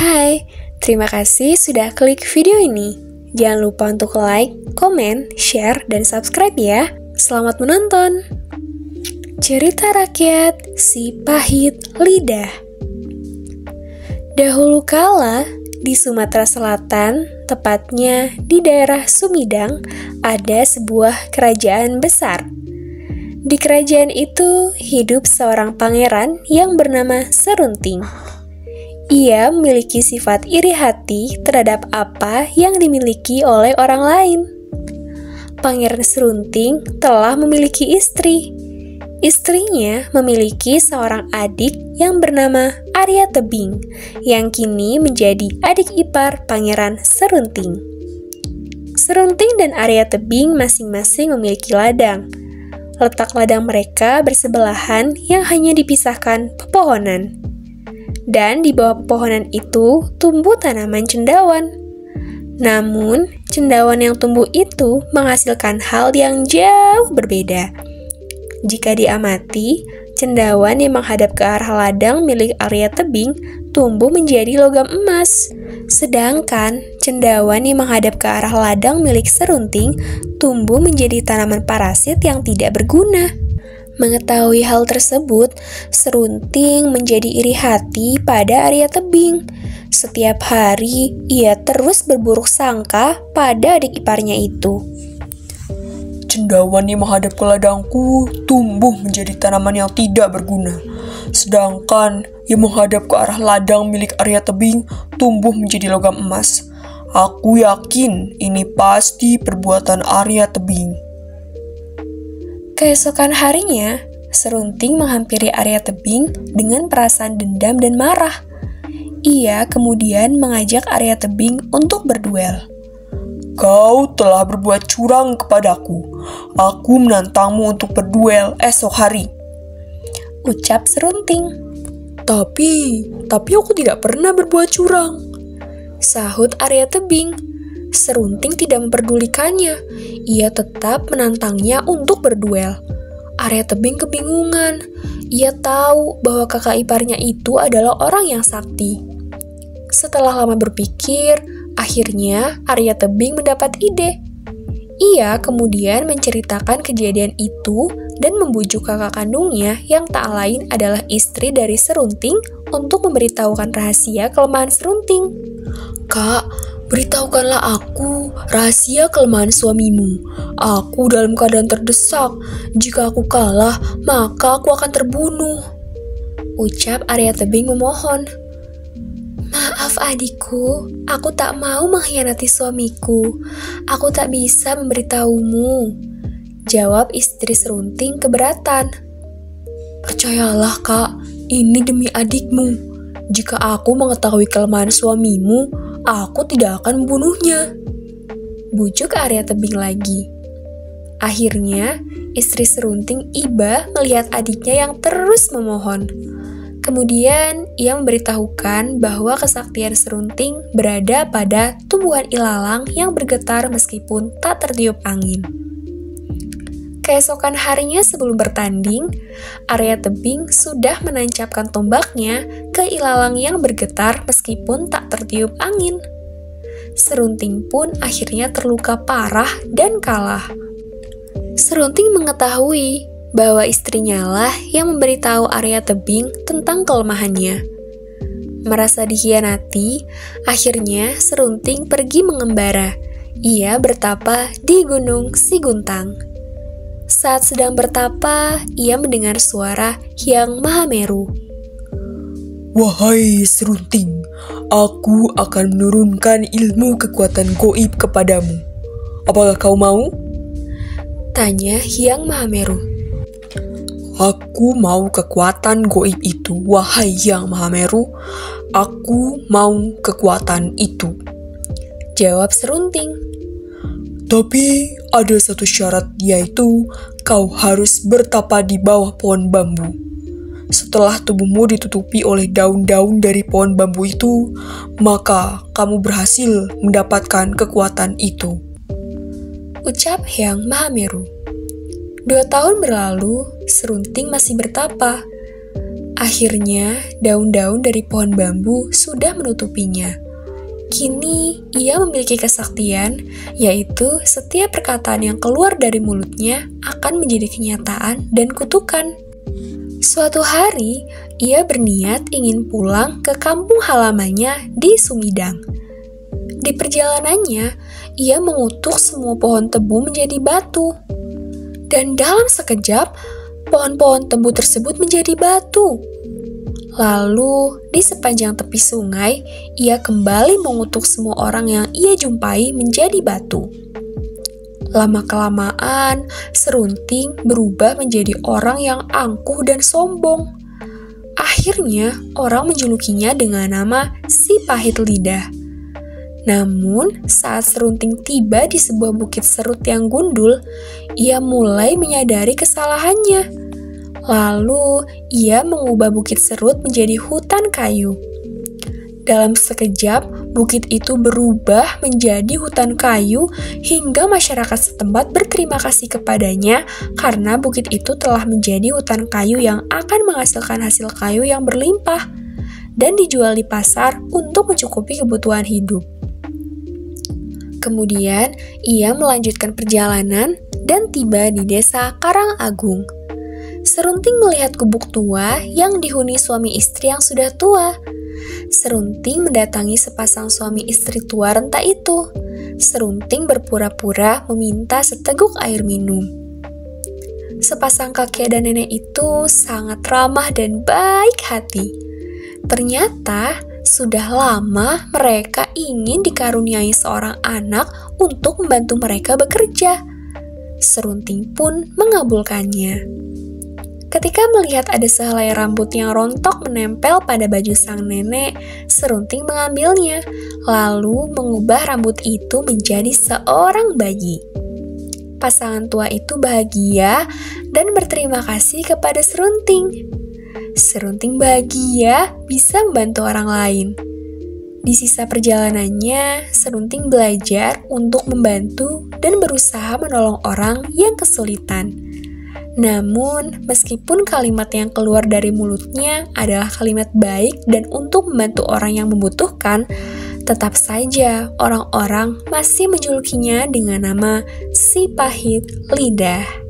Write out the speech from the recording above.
Hai, terima kasih sudah klik video ini. Jangan lupa untuk like, komen, share, dan subscribe ya. Selamat menonton. Cerita rakyat Si Pahit Lidah. Dahulu kala, di Sumatera Selatan, tepatnya di daerah Sumidang, ada sebuah kerajaan besar. Di kerajaan itu hidup seorang pangeran yang bernama Serunting. Ia memiliki sifat iri hati terhadap apa yang dimiliki oleh orang lain. Pangeran Serunting telah memiliki istri. Istrinya memiliki seorang adik yang bernama Arya Tebing, yang kini menjadi adik ipar Pangeran Serunting. Serunting dan Arya Tebing masing-masing memiliki ladang. Letak ladang mereka bersebelahan yang hanya dipisahkan pepohonan. Dan di bawah pepohonan itu tumbuh tanaman cendawan. Namun, cendawan yang tumbuh itu menghasilkan hal yang jauh berbeda. Jika diamati, cendawan yang menghadap ke arah ladang milik Arya Tebing tumbuh menjadi logam emas. Sedangkan cendawan yang menghadap ke arah ladang milik Serunting tumbuh menjadi tanaman parasit yang tidak berguna. Mengetahui hal tersebut, Serunting menjadi iri hati pada Arya Tebing. Setiap hari, ia terus berburuk sangka pada adik iparnya itu. Cendawan yang menghadap ke ladangku tumbuh menjadi tanaman yang tidak berguna. Sedangkan yang menghadap ke arah ladang milik Arya Tebing tumbuh menjadi logam emas. Aku yakin ini pasti perbuatan Arya Tebing. Keesokan harinya, Serunting menghampiri Arya Tebing dengan perasaan dendam dan marah. Ia kemudian mengajak Arya Tebing untuk berduel. Kau telah berbuat curang kepadaku. Aku menantangmu untuk berduel esok hari, ucap Serunting. Tapi aku tidak pernah berbuat curang, sahut Arya Tebing. Serunting tidak memperdulikannya. Ia tetap menantangnya untuk berduel. Arya Tebing kebingungan. Ia tahu bahwa kakak iparnya itu adalah orang yang sakti. Setelah lama berpikir, akhirnya Arya Tebing mendapat ide. Ia kemudian menceritakan kejadian itu dan membujuk kakak kandungnya yang tak lain adalah istri dari Serunting untuk memberitahukan rahasia kelemahan Serunting. Kak, beritahukanlah aku rahasia kelemahan suamimu. Aku dalam keadaan terdesak. Jika aku kalah, maka aku akan terbunuh, ucap Arya Tebing memohon. Maaf adikku, aku tak mau mengkhianati suamiku. Aku tak bisa memberitahumu, jawab istri Serunting keberatan. Percayalah kak, ini demi adikmu. Jika aku mengetahui kelemahan suamimu, aku tidak akan membunuhnya, bujuk Arya Tebing lagi. Akhirnya, istri Serunting iba melihat adiknya yang terus memohon. Kemudian, ia memberitahukan bahwa kesaktian Serunting berada pada tumbuhan ilalang yang bergetar meskipun tak tertiup angin. Keesokan harinya sebelum bertanding, Arya Tebing sudah menancapkan tombaknya ke ilalang yang bergetar meskipun tak tertiup angin. Serunting pun akhirnya terluka parah dan kalah. Serunting mengetahui bahwa istrinya lah yang memberitahu Arya Tebing tentang kelemahannya. Merasa dikhianati, akhirnya Serunting pergi mengembara. Ia bertapa di Gunung Siguntang. Saat sedang bertapa, ia mendengar suara Hyang Mahameru. Wahai Serunting, aku akan menurunkan ilmu kekuatan goib kepadamu. Apakah kau mau? Tanya Hyang Mahameru. Aku mau kekuatan goib itu, wahai Hyang Mahameru. Aku mau kekuatan itu, jawab Serunting. Tapi ada satu syarat, yaitu kau harus bertapa di bawah pohon bambu. Setelah tubuhmu ditutupi oleh daun-daun dari pohon bambu itu, maka kamu berhasil mendapatkan kekuatan itu, ucap Hyang Mahameru. 2 tahun berlalu, Serunting masih bertapa. Akhirnya, daun-daun dari pohon bambu sudah menutupinya. Kini, ia memiliki kesaktian, yaitu setiap perkataan yang keluar dari mulutnya akan menjadi kenyataan dan kutukan. Suatu hari, ia berniat ingin pulang ke kampung halamannya di Sumidang. Di perjalanannya, ia mengutuk semua pohon tebu menjadi batu. Dan dalam sekejap, pohon-pohon tebu tersebut menjadi batu. Lalu, di sepanjang tepi sungai, ia kembali mengutuk semua orang yang ia jumpai menjadi batu. Lama-kelamaan, Serunting berubah menjadi orang yang angkuh dan sombong. Akhirnya, orang menjulukinya dengan nama si pahit lidah. Namun, saat Serunting tiba di sebuah bukit serut yang gundul, ia mulai menyadari kesalahannya. Lalu, ia mengubah bukit serut menjadi hutan kayu. Dalam sekejap, bukit itu berubah menjadi hutan kayu hingga masyarakat setempat berterima kasih kepadanya karena bukit itu telah menjadi hutan kayu yang akan menghasilkan hasil kayu yang berlimpah dan dijual di pasar untuk mencukupi kebutuhan hidup. Kemudian, ia melanjutkan perjalanan dan tiba di desa Karangagung. Serunting melihat gubuk tua yang dihuni suami istri yang sudah tua. Serunting mendatangi sepasang suami istri tua renta itu. Serunting berpura-pura meminta seteguk air minum. Sepasang kakek dan nenek itu sangat ramah dan baik hati. Ternyata, sudah lama mereka ingin dikaruniai seorang anak untuk membantu mereka bekerja. Serunting pun mengabulkannya. Ketika melihat ada sehelai rambut yang rontok menempel pada baju sang nenek, Serunting mengambilnya, lalu mengubah rambut itu menjadi seorang bayi. Pasangan tua itu bahagia dan berterima kasih kepada Serunting. Serunting bahagia bisa membantu orang lain. Di sisa perjalanannya, Serunting belajar untuk membantu dan berusaha menolong orang yang kesulitan. Namun, meskipun kalimat yang keluar dari mulutnya adalah kalimat baik dan untuk membantu orang yang membutuhkan, tetap saja orang-orang masih menjulukinya dengan nama si pahit lidah.